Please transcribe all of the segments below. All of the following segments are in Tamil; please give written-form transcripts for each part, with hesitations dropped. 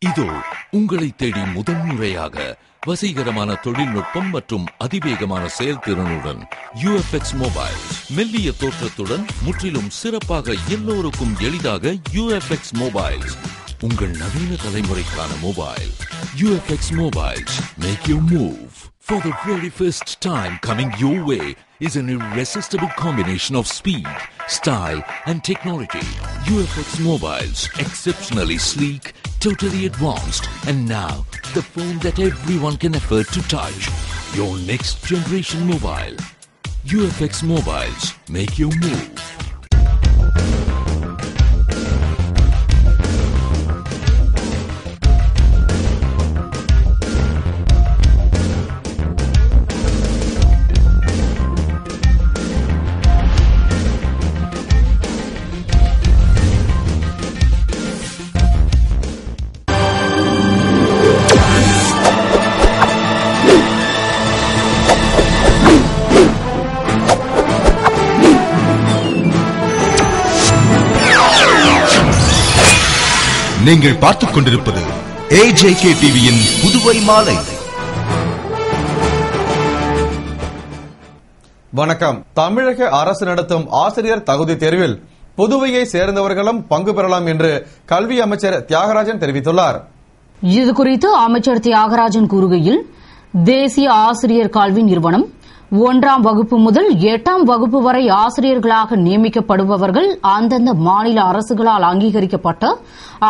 இதோ உங்களை தேடி முதன்முறையாக வசீகரமான தொழில்நுட்பம் மற்றும் அதிவேகமான செயல்திறனுடன் UFX மொபைல். மெல்லிய தோற்றத்துடன் முற்றிலும் சிறப்பாக எல்லோருக்கும் எளிதாக UFX மொபைல். உங்கள் நவீன தலைமுறைக்கான mobile. UFX Mobiles make you move. For the very first time coming your way is an irresistible combination of speed, style and technology. UFX Mobiles, exceptionally sleek, totally advanced, and now the phone that everyone can afford to touch. Your next generation mobile. UFX Mobiles make you move. நீங்கள் பார்த்துக் கொண்டிருப்பது AJK டிவியின் புதுவை மாலை. வணக்கம். தமிழக அரசு நடத்தும் ஆசிரியர் தகுதி தேர்வில் புதுவையை சேர்ந்தவர்களும் பங்கு பெறலாம் என்று கல்வி அமைச்சர் தியாகராஜன் தெரிவித்துள்ளார். இதுகுறித்து அமைச்சர் தியாகராஜன் கூறுகையில், தேசிய ஆசிரியர் கல்வி நிறுவனம் 1ஆம் வகுப்பு முதல் 8ஆம் வகுப்பு வரை ஆசிரியர்களாக நியமிக்கப்படுபவர்கள் அந்தந்த மாநில அரசுகளால் அங்கீகரிக்கப்பட்ட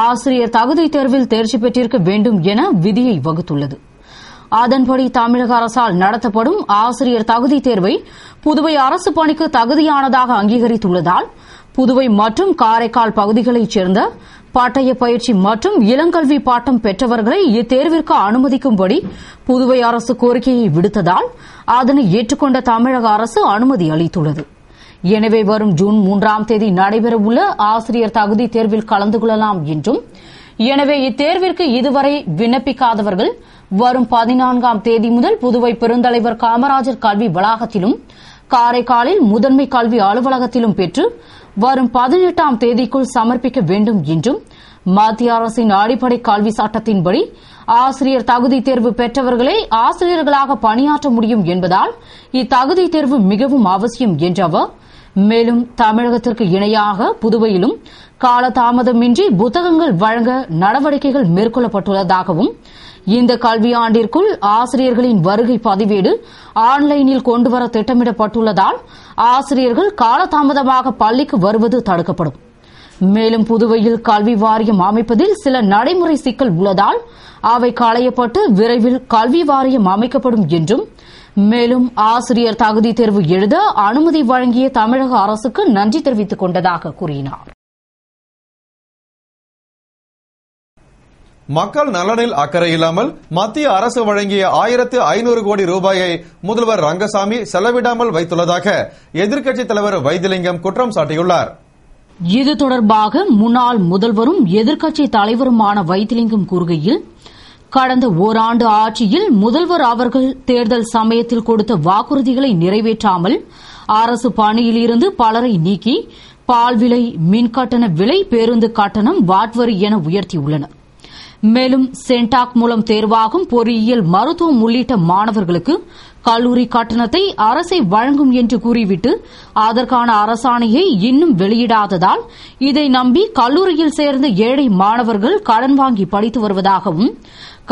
ஆசிரியர் தகுதி தேர்வில் தேர்ச்சி பெற்றிருக்க வேண்டும் என விதியை வகுத்துள்ளது. அதன்படி தமிழக அரசால் நடத்தப்படும் ஆசிரியர் தகுதி தேர்வை புதுவை அரசு பணிக்கு தகுதியானதாக அங்கீகரித்துள்ளதால் புதுவை மற்றும் காரைக்கால் பகுதிகளைச் சேர்ந்த பட்டய பயிற்சி மற்றும் இளங்கல்வி பாட்டம் பெற்றவர்களை இத்தேர்விற்கு அனுமதிக்கும்படி புதுவை அரசு கோரிக்கையை விடுத்ததால் அதனை ஏற்றுக்கொண்ட தமிழக அரசு அனுமதி அளித்துள்ளது. எனவே வரும் ஜூன் 3ஆம் தேதி நடைபெறவுள்ள ஆசிரியர் தகுதி தேர்வில் கலந்து கொள்ளலாம் என்றும், எனவே இத்தேர்விற்கு இதுவரை விண்ணப்பிக்காதவர்கள் வரும் 14ஆம் தேதி முதல் புதுவை பெருந்தலைவர் காமராஜர் கல்வி வளாகத்திலும் காரைக்காலில் முதன்மை கல்வி அலுவலகத்திலும் பெற்று வரும் 18ஆம் தேதிக்குள் சமர்ப்பிக்க வேண்டும் என்றும், மத்திய அரசின் அடிப்படை கல்வி சட்டத்தின்படி ஆசிரியர் தகுதி தேர்வு பெற்றவர்களே ஆசிரியர்களாக பணியாற்ற முடியும் என்பதால் இத்தகுதி தேர்வு மிகவும் அவசியம் என்ற அவர், மேலும் தமிழகத்திற்கு இணையாக புதுவையிலும் காலதாமதமின்றி புத்தகங்கள் வழங்க நடவடிக்கைகள் மேற்கொள்ளப்பட்டுள்ளதாகவும், இந்த கல்வியாண்டிற்குள் ஆசிரியர்களின் வருகை பதிவேடு ஆன்லைனில் கொண்டுவர திட்டமிடப்பட்டுள்ளதால் ஆசிரியர்கள் காலதாமதமாக பள்ளிக்கு வருவது தடுக்கப்படும். மேலும் புதுவையில் கல்வி வாரியம் அமைப்பதில் சில நடைமுறை சிக்கல் உள்ளதால் அவை களையப்பட்டு விரைவில் கல்வி வாரியம் அமைக்கப்படும் என்றும், மேலும் ஆசிரியர் தகுதி தேர்வு எழுத அனுமதி வழங்கிய தமிழக அரசுக்கு நன்றி தெரிவித்துக் கொண்டதாக கூறினார். மக்கள் நலனில் அக்கறை இல்லாமல் மத்திய அரசு வழங்கிய 1500 கோடி ரூபாயை முதல்வர் ரங்கசாமி செலவிடாமல் வைத்துள்ளதாக எதிர்க்கட்சித் தலைவர் வைத்திலிங்கம் குற்றம் சாட்டியுள்ளார். இது தொடர்பாக முன்னாள் முதல்வரும் எதிர்க்கட்சித் தலைவருமான வைத்திலிங்கம் கூறுகையில், கடந்த ஓராண்டு ஆட்சியில் முதல்வர் அவர்கள் தேர்தல் சமயத்தில் கொடுத்த வாக்குறுதிகளை நிறைவேற்றாமல் அரசு பணியில் இருந்து பலரை நீக்கி பால் விலை, மின்கட்டண விலை, பேருந்து கட்டணம், வாட்வரி என உயர்த்தியுள்ளனர். மேலும் சென்டாக் மூலம் தேர்வாகும் பொறியியல், மருத்துவம் உள்ளிட்ட மாணவர்களுக்கு கல்லூரி கட்டணத்தை அரசே வழங்கும் என்று கூறிவிட்டு அதற்கான அரசாணையை இன்னும் வெளியிடாததால் இதை நம்பி கல்லூரியில் சேர்ந்த ஏழை மாணவர்கள் கடன் வாங்கி படித்து வருவதாகவும்,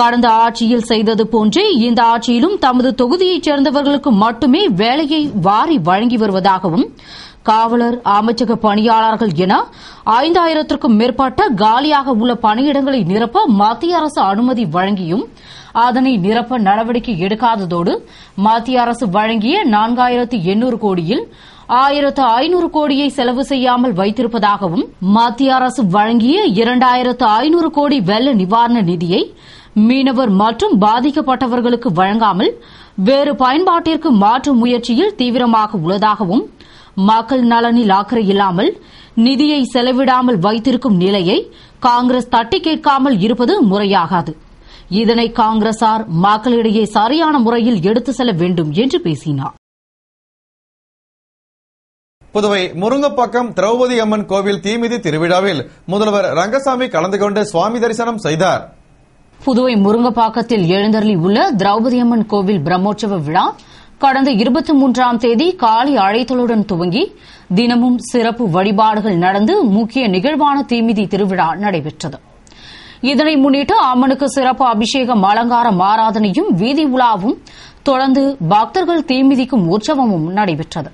கடந்த ஆட்சியில் செய்தது போன்றே இந்த ஆட்சியிலும் தமது தொகுதியைச் சேர்ந்தவர்களுக்கு மட்டுமே வேலையை வாரி வழங்கி வருவதாகவும், காவலர், அமைச்சக பணியாளர்கள் என 5000க்கும் மேற்பட்ட காலியாக உள்ள பணியிடங்களை நிரப்ப மத்திய அரசு அனுமதி வழங்கியும் அதனை நிரப்ப நடவடிக்கை எடுக்காததோடு மத்திய அரசு வழங்கிய 4800 கோடியில் 1500 கோடியை செலவு செய்யாமல் வைத்திருப்பதாகவும், மத்திய அரசு வழங்கிய 2500 கோடி வெள்ள நிவாரண நிதியை மீனவர் மற்றும் பாதிக்கப்பட்டவர்களுக்கு வழங்காமல் வேறு பயன்பாட்டிற்கு மாற்றும் முயற்சியில் தீவிரமாக உள்ளதாகவும், மக்கள் நலனில் அக்கறை இல்லாமல் நிதியை செலவிடாமல் வைத்திருக்கும் நிலையை காங்கிரஸ் தட்டி கேட்காமல் இருப்பது முறையாகாது. இதனை காங்கிரசார் மக்களிடையே சரியான முறையில் எடுத்து செல்ல வேண்டும் என்று பேசினார். புதுவை முருங்கப்பாக்கம் திரௌபதி அம்மன் கோவில் தீமிதி திருவிழாவில் முதல்வர் ரங்கசாமி கலந்து கொண்டு சுவாமி தரிசனம் செய்தார். புதுவை முருங்கப்பாக்கத்தில் எழுந்தருளி உள்ள திரௌபதி அம்மன் கோவில் பிரம்மோற்சவ விழா கடந்த 23ஆம் தேதி காலை அழைத்தலுடன் துவங்கி தினமும் சிறப்பு வழிபாடுகள் நடந்து முக்கிய நிகழ்வான தீமிதி திருவிழா நடைபெற்றது. இதனை முன்னிட்டு அம்மனுக்கு சிறப்பு அபிஷேகம், அலங்காரம், ஆராதனையும், வீதி உலாவும் தொடர்ந்து பக்தர்கள் தீமிதிக்கும் உற்சவமும் நடைபெற்றது.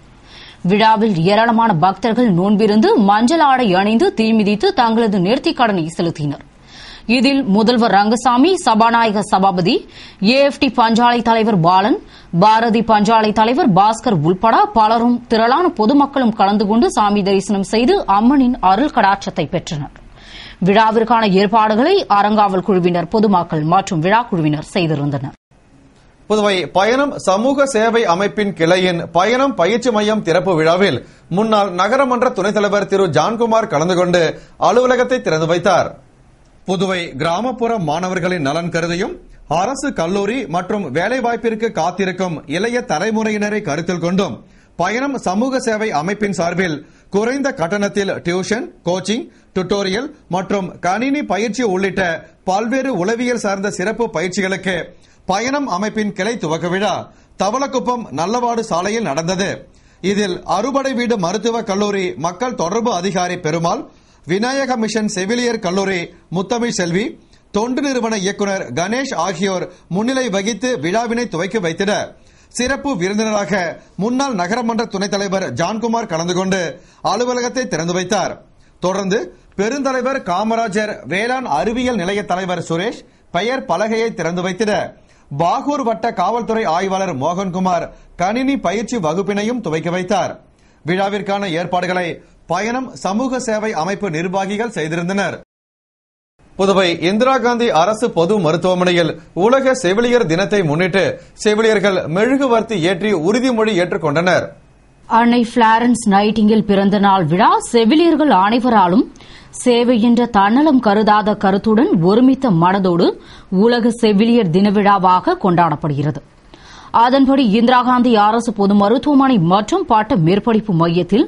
விழாவில் ஏராளமான பக்தர்கள் நோன்பிருந்து மஞ்சள் ஆடை அணிந்து தீமிதித்து தங்களது நேர்த்திக் கடனை செலுத்தினர். இதில் முதல்வர் ரங்கசாமி, சபாநாயகர் சபாபதி, ஏஎப்டி பஞ்சாலை தலைவர் பாலன், பாரதி பஞ்சாலை தலைவர் பாஸ்கர் உள்பட பலரும் திரளான பொதுமக்களும் கலந்து கொண்டு சாமி தரிசனம் செய்து அம்மனின் அருள் கடாட்சத்தை பெற்றனர். விழாவிற்கான ஏற்பாடுகளை அறங்காவல் குழுவினர், பொதுமக்கள் மற்றும் விழா குழுவினர் செய்திருந்தனர். புதுவை பயணம் சமூக சேவை அமைப்பின் கிளையின் பயணம் பயிற்சி மையம் திறப்பு விழாவில் முன்னாள் நகரமன்ற துணைத் தலைவர் திரு ஜான்குமார் கலந்து கொண்டு அலுவலகத்தை திறந்து வைத்தார். புதுவை கிராமப்புற மாணவர்களின் நலன் கருதியும் அரசு கல்லூரி மற்றும் வேலைவாய்ப்பிற்கு காத்திருக்கும் இளைய தலைமுறையினரை கருத்தில் கொண்டும் பயணம் சமூக சேவை அமைப்பின் சார்பில் குறைந்த கட்டணத்தில் டியூஷன், கோச்சிங், டுட்டோரியல் மற்றும் கணினி பயிற்சி உள்ளிட்ட பல்வேறு உளவியல் சார்ந்த சிறப்பு பயிற்சிகளுக்கு பயணம் அமைப்பின் கிளை துவக்க விழா தவளக்குப்பம் நல்லவாடு சாலையில் நடந்தது. இதில் அறுபடை வீடு மருத்துவ கல்லூரி மக்கள் தொடர்பு அதிகாரி பெருமாள், விநாயக மிஷன் செவிலியர் கல்லூரி முத்தமிழ் செல்வி, தொண்டு நிறுவன இயக்குநர் கணேஷ் ஆகியோர் முன்னிலை வகித்து விழாவினை துவக்கி வைத்திட சிறப்பு விருந்தினராக முன்னாள் நகரமன்ற துணைத் தலைவர் ஜான்குமார் கலந்து கொண்டு அலுவலகத்தை திறந்து வைத்தார். தொடர்ந்து பெருந்தலைவர் காமராஜர் வேளாண் அறிவியல் நிலைய தலைவர் சுரேஷ் பெயர் பலகையை திறந்து வைத்திட பாகூர் வட்ட காவல்துறை ஆய்வாளர் மோகன்குமார் கணினி பயிற்சி வகுப்பினையும் துவக்கி வைத்தார். விழாவிற்கான ஏற்பாடுகளை பயணம் சமூக சேவை அமைப்பு நிர்வாகிகள் செய்திருந்தனர். புதுவை இந்திரா காந்தி அரசு பொது மருத்துவமனையில் உலக செவிலியர் தினத்தை முன்னிட்டு செவிலியர்கள் மெழுகுவர்த்தி ஏற்றி உறுதிமொழி ஏற்றுக்கொண்டனர். அன்னை பிளாரன்ஸ் நைட்டிங்கேல் பிறந்த நாள் விழா செவிலியர்கள் அனைவராலும் சேவை என்ற தன்னலம் கருதாத கருத்துடன் ஒருமித்த மனதோடு உலக செவிலியர் தின விழாவாக கொண்டாடப்படுகிறது. அதன்படி இந்திரா காந்தி அரசு பொது மருத்துவமனை மற்றும் பட்ட மேற்படிப்பு மையத்தில்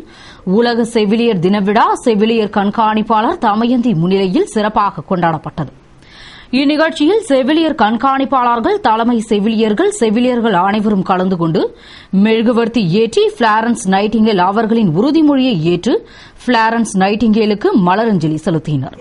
உலக செவிலியர் தின விழா செவிலியர் கண்காணிப்பாளர் தமயந்தி முன்னிலையில் சிறப்பாக கொண்டாடப்பட்டது. இந்நிகழ்ச்சியில் செவிலியர் கண்காணிப்பாளர்கள், தலைமை செவிலியர்கள், செவிலியர்கள் அனைவரும் கலந்து கொண்டு மெழுகுவர்த்தி ஏற்றி பிளாரன்ஸ் நைட்டிங்கேல் அவர்களின் உறுதிமொழியை ஏற்று பிளாரன்ஸ் நைட்டிங்கேலுக்கு மலரஞ்சலி செலுத்தினர்.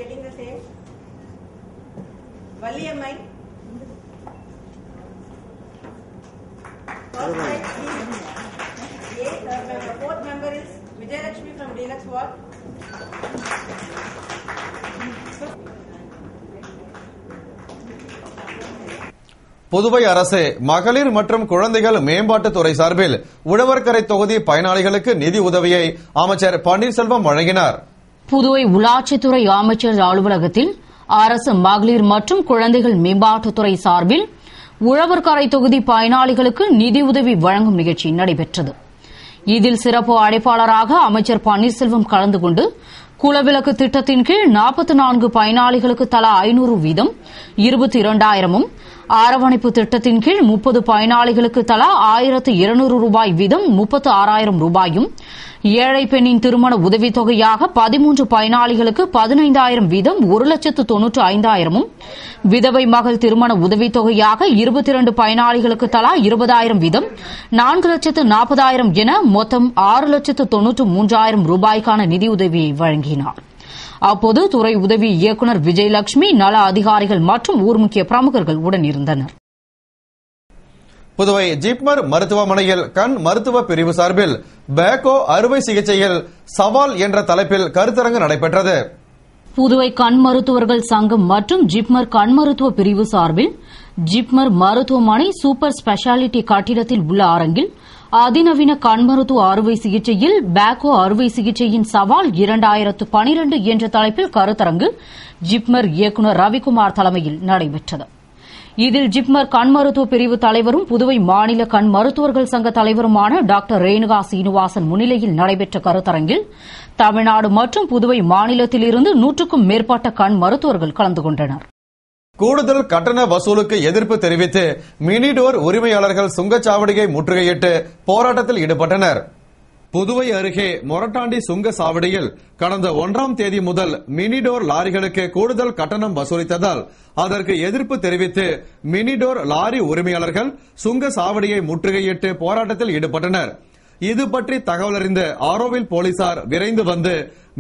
புதுவை அரசு மகளிர் மற்றும் குழந்தைகள் மேம்பாட்டுத்துறை சார்பில் உழவர்கரை தொகுதி பயனாளிகளுக்கு நிதி உதவியை அமைச்சர் பன்னீர்செல்வம் வழங்கினார். புதுவை உள்ளாட்சித்துறை அமைச்சர் அலுவலகத்தில் அரசு மகளிர் மற்றும் குழந்தைகள் மேம்பாட்டுத்துறை சார்பில் உழவர்கரை தொகுதி பயனாளிகளுக்கு நிதியுதவி வழங்கும் நிகழ்ச்சி நடைபெற்றது. இதில் சிறப்பு அழைப்பாளராக அமைச்சர் பன்னீர்செல்வம் கலந்து கொண்டு குலவிளக்கு திட்டத்தின் கீழ் 44 பயனாளிகளுக்கு தலா 500 வீதம் 22,000 அரவணைப்பு திட்டத்தின் கீழ் 30 பயனாளிகளுக்கு தலா 1,200 ரூபாய் வீதம் 36,000 ரூபாயும், ஏழை பெண்ணின் திருமண உதவித்தொகையாக 13 பயனாளிகளுக்கு 15,000 வீதம் 1,95,000, விதவை மகள் திருமண உதவித்தொகையாக 22 பயனாளிகளுக்கு தலா 20,000 வீதம் 4,40,000 என மொத்தம் 6,93,000 ரூபாய்க்கான நிதியுதவியை வழங்கினார். அப்போது துறை உதவி இயக்குநர் விஜயலட்சுமி, நல அதிகாரிகள் மற்றும் ஊர் முக்கிய பிரமுகர்கள் உடன் இருந்தனர். புதுவை ஜிப்மர் மருத்துவமனையில் கண் மருத்துவ பிரிவு சார்பில் பேக்கோ அறுவை சிகிச்சையில் சவால் என்ற தலைப்பில் கருத்தரங்கு நடைபெற்றது. புதுவை கண் மருத்துவர்கள் சங்கம் மற்றும் ஜிப்மர் கண் மருத்துவ பிரிவு சார்பில் ஜிப்மர் மருத்துவமனை சூப்பர் ஸ்பெஷாலிட்டி கட்டிடத்தில் உள்ள அரங்கில் அதிநவீன கண் மருத்துவ அறுவை சிகிச்சையில் பேக்கோ அறுவை சிகிச்சையின் சவால் 2012 என்ற தலைப்பில் கருத்தரங்கு ஜிப்மர் இயக்குநர் ரவிக்குமார் தலைமையில் நடைபெற்றது. இதில் ஜிப்மர் கண் மருத்துவ பிரிவு தலைவரும் புதுவை மாநில கண் மருத்துவர்கள் சங்க தலைவருமான டாக்டர் ரேணுகா சீனிவாசன் முன்னிலையில் நடைபெற்ற கருத்தரங்கில் தமிழ்நாடு மற்றும் புதுவை மாநிலத்திலிருந்து 100க்கும் மேற்பட்ட கண் மருத்துவர்கள் கலந்து கொண்டனர். கூடுதல் கட்டண வசூலுக்கு எதிர்ப்பு தெரிவித்து மினி டோர் உரிமையாளர்கள் சுங்கச்சாவடியை முற்றுகையிட்டு போராட்டத்தில் ஈடுபட்டனர். புதுவை அருகே மொரட்டாண்டி சுங்க சாவடியில் கடந்த 1ஆம் தேதி முதல் மினிடோர் லாரிகளுக்கு கூடுதல் கட்டணம் வசூலித்ததால் அதற்கு எதிர்ப்பு தெரிவித்து மினிடோர் லாரி உரிமையாளர்கள் சுங்க சாவடியை முற்றுகையிட்டு போராட்டத்தில் ஈடுபட்டனர். இது பற்றி தகவல் அறிந்த ஆரோவில் போலீசார் விரைந்து வந்து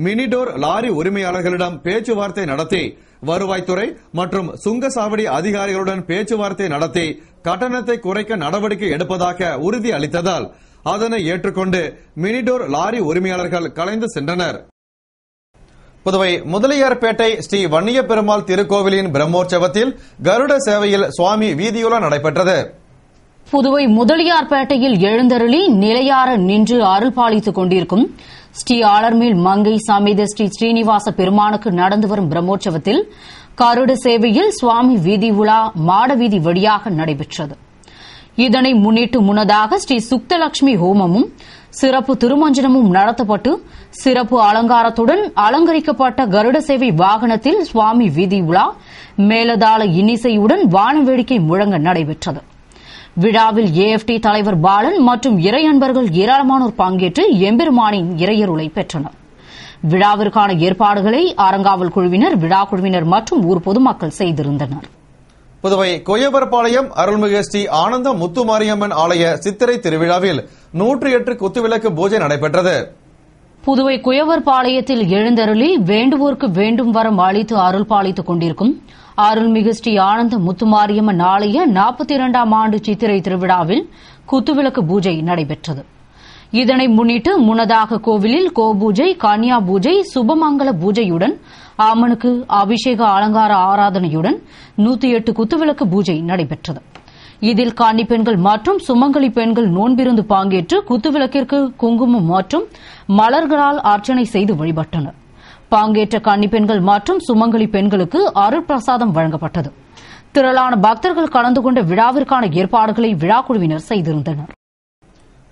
மினிடோர் லாரி உரிமையாளர்களிடம் பேச்சுவார்த்தை நடத்தி வருவாய்த்துறை மற்றும் சுங்கசாவடி அதிகாரிகளுடன் பேச்சுவார்த்தை நடத்தி கட்டணத்தை குறைக்க நடவடிக்கை எடுப்பதாக உறுதி அளித்ததால் அதனை ஏற்றுக்கொண்டு மினிடோர் லாரி உரிமையாளர்கள் கலைந்து சென்றனர். புதுவை முதலியார்பேட்டை ஸ்ரீ வன்னிய பெருமாள் திருக்கோவிலின் பிரம்மோற்சவத்தில் கருட சேவையில் சுவாமி வீதியுலா நடைபெற்றது. புதுவை முதலியார்பேட்டையில் எழுந்தருளி நிலையார நின்று அருள் பாலித்துக் கொண்டிருக்கும் ஸ்ரீ ஆளர்மேல் மங்கை சமேத ஸ்ரீ ஸ்ரீனிவாச பெருமானுக்கு நடந்து வரும் பிரம்மோற்சவத்தில் கருட சேவையில் சுவாமி வீதி உலா மாடவீதி வழியாக நடைபெற்றது. இதனை முன்னிட்டு முன்னதாக ஸ்ரீ சுக்தலட்சுமி ஹோமமும் சிறப்பு திருமஞ்சனமும் நடத்தப்பட்டு சிறப்பு அலங்காரத்துடன் அலங்கரிக்கப்பட்ட கருட சேவை வாகனத்தில் சுவாமி வீதி உலா மேலதாள இன்னிசையுடன் வானவேடிக்கை முழங்க நடைபெற்றது. விழாவில் ஏஎஃப்டி தலைவர் பாலன் மற்றும் இறை அன்பர்கள் ஏராளமானோர் பங்கேற்று எம்பெருமானின் இறையருளை பெற்றனர். விழாவிற்கான ஏற்பாடுகளை அறங்காவல் குழுவினர், விழா குழுவினர் மற்றும் ஊர் பொதுமக்கள் செய்திருந்தனர். புதுவை கொய்யவரப்பாளையம் அருள்மிகு ஸ்ரீ ஆனந்த முத்துமாரியம்மன் ஆலய சித்திரை திருவிழாவில் 108 குத்துவிளக்கு பூஜை நடைபெற்றது. புதுவை குயவர்பாளையத்தில் எழுந்தருளி வேண்டுவோருக்கு வேண்டும் வரம் அளித்து அருள் பாலித்துக் கொண்டிருக்கும் அருள்மிகு ஸ்ரீ ஆனந்த முத்துமாரியம்மன் ஆலய 42ஆம் ஆண்டு சித்திரை திருவிழாவில் குத்துவிளக்கு பூஜை நடைபெற்றது. இதனை முன்னிட்டு முன்னதாக கோவிலில் கோபூஜை, கன்யா பூஜை, சுபமங்கல பூஜையுடன் அம்மனுக்கு அபிஷேக அலங்கார ஆராதனையுடன் 108 குத்துவிளக்கு பூஜை நடைபெற்றது. இதில் கன்னி பெண்கள் மற்றும் சுமங்கலி பெண்கள் நோன்பிருந்து பங்கேற்று குத்துவிளக்கிற்கு குங்குமம் மற்றும் மலர்களால் அர்ச்சனை செய்து வழிபட்டனர். பங்கேற்ற கன்னி பெண்கள் மற்றும் சுமங்கலி பெண்களுக்கு அருட்பிரசாதம் வழங்கப்பட்டது. திரளான பக்தர்கள் கலந்து கொண்ட விழாவிற்கான ஏற்பாடுகளை விழா குழுவினர் செய்திருந்தனர்.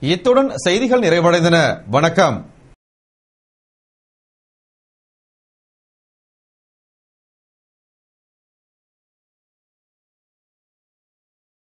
இத்துடன் செய்திகள் நிறைவடைந்தன. வணக்கம்.